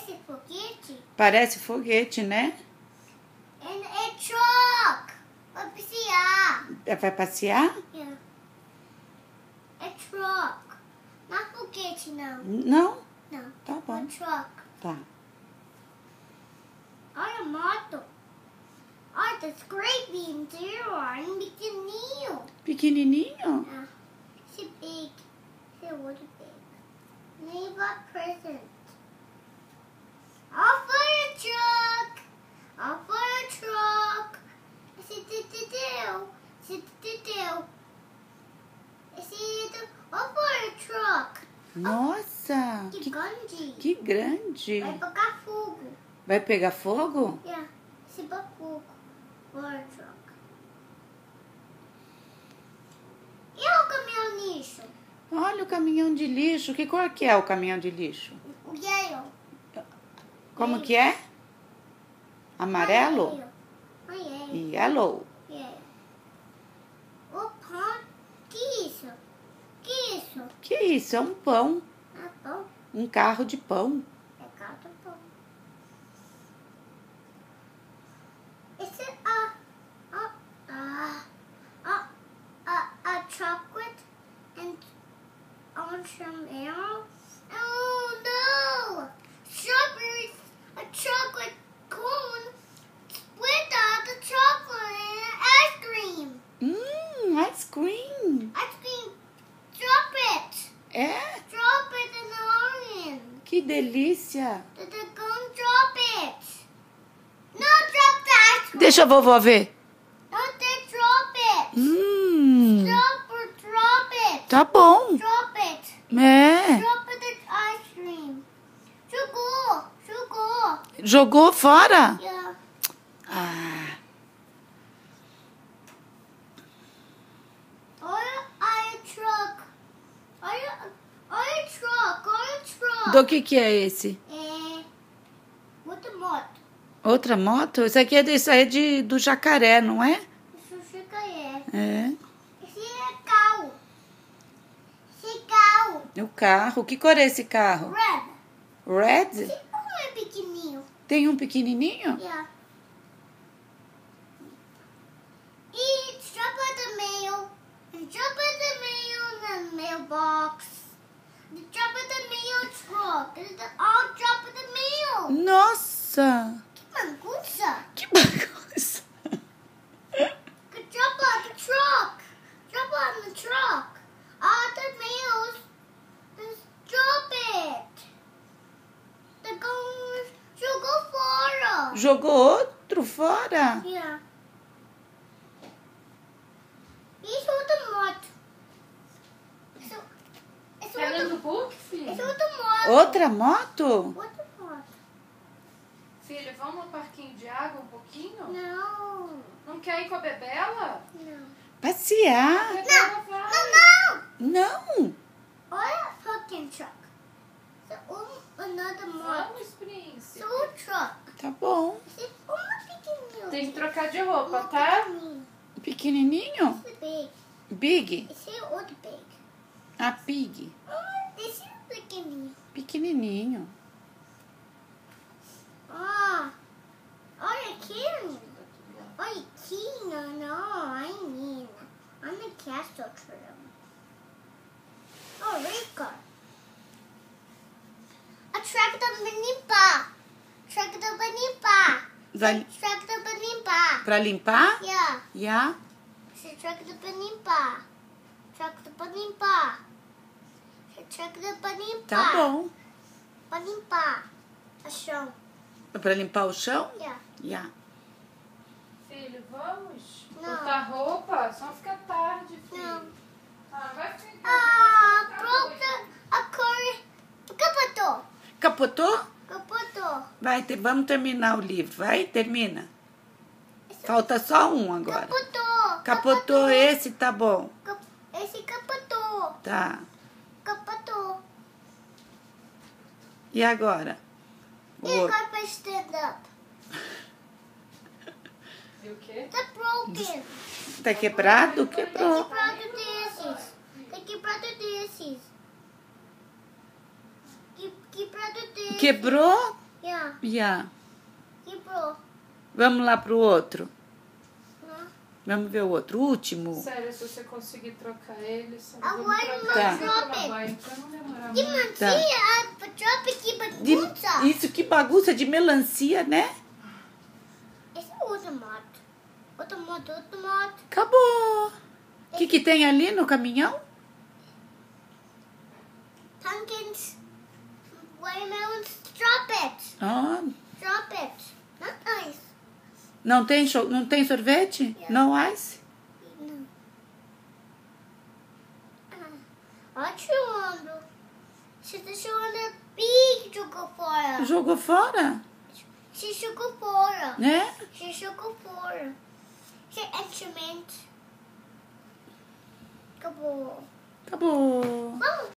Parece foguete. Parece foguete, né? And a truck. Vai passear. Vai passear? Yeah. A truck. Não é foguete, não. Não? Não. Tá bom. A truck. Tá. Olha a moto. Olha, the scraping inteiro. Olha, um pequenininho. Pequenininho? Ah, esse big. Esse outro big. Neighbor present. Off for a truck. Off for a truck. Esse titideu. Esse titideu. Esse off for a truck. Nossa! Que grande. Que grande! Vai pegar fogo. Vai pegar fogo? Yeah. Esse pega fogo. For a truck. E o caminhão lixo? Olha o caminhão de lixo. Que cor que é o caminhão de lixo? O yellow. Como que é? Amarelo? Yellow. Yellow. Yeah. O pão. Que isso? Que isso? Que isso? É um pão. Ah, pão. Um carro de pão. É cada pão. Esse é a chocolate and orange marrow. Oh no! Strawberries, a chocolate cone with the chocolate and ice cream. Ice cream. Ice cream, drop it. É? Drop it in the onion. Que delícia. The cone, drop it. No, drop the ice cream. Deixa a vovó ver. No, they drop it. Drop it. Tá bom. Drop it. É. Drop it the ice cream. Jogou. Jogou. Jogou fora? Yeah. Ah. Olha a truck. Olha truck. Olha truck. Do que é esse? É. Outra moto. Outra moto? Isso aí é do jacaré, não é? Isso fica aí. É. Esse é carro. Esse carro. O carro. Que cor é esse carro? Red. Red? Esse como é pequenininho. Tem um pequenininho? Yeah. E drop the mail. And drop the mail in the mailbox. And drop the mail truck. And all drop the mail. Nossa! Que bagunça. Que bagunça! Drop on the truck. Drop on the truck. All the mails. Just drop it. The goes jogou fora. Jogou outro fora? Yeah. Isso é outra moto. Isso é Tá lendo o outra, book, filho? isso é outra moto. Outra moto? Outra moto. Filho, vamos no parquinho de água um pouquinho? Não. Não quer ir com a Bebela? Não. Passear? Bebela vai. Não. Não! Olha a fucking truck. Another moto. Vamos, príncipe. Isso é truck. Tá bom. Isso é uma pequenininha. Tem que trocar de roupa, tá? Pequenininho? Esse é big. Big? Esse é outro big. A pig. Esse é pequenininho. Pequenininho. Olha aqui. Olha aqui. Não. I mean. I'm the castle trim. Oh, Rico. A track da limpar. Track da limpar. Vai Track da limpar. pra limpar? Yeah. Já? Esse track da limpar. Track da limpar. Esse track da limpar. Tá bom. Pra limpar. A chão. Pra limpar o chão? Yeah. Já. Filho, vamos? Não. Botar roupa? Só fica tarde, filho. Não. Ah, vai ficar. Pronto. A cor. Capotou. Capotou? Capotou. Vamos terminar o livro. Vai, termina. Falta só um agora. Capotou. Capotou esse, tá bom. Esse capotou. Tá. Capotou. E agora? O E outro. agora pra stand up. E o quê? Tá broken. Tá quebrado? Quebrou. Quebrado desses. Tá quebrado desses. Quebrado desses. Quebrou? Yeah. Yeah. Quebrou. Vamos lá pro outro. Huh? Vamos ver o outro. O último. Sério, se você conseguir trocar eles, eu Ah, vou vai, trocar vai, eles pra drop it. babai, pra não demorar Que muito. Tá. mantilla, drop it, que De- bagunça. isso, que bagunça de melancia, né? Esse é outro modo. Outro modo. Acabou. O que tem ali no caminhão? Pumpkins, watermelons, drop it. Ah, Drop it. Not ice. não tem sorvete? Yeah. No ice? Não. Ótimo. Você tá chamando Big jogou fora. Jogou fora? Você jogou fora. Né? Você jogou fora. Você instrumento. Acabou. Acabou. Vamos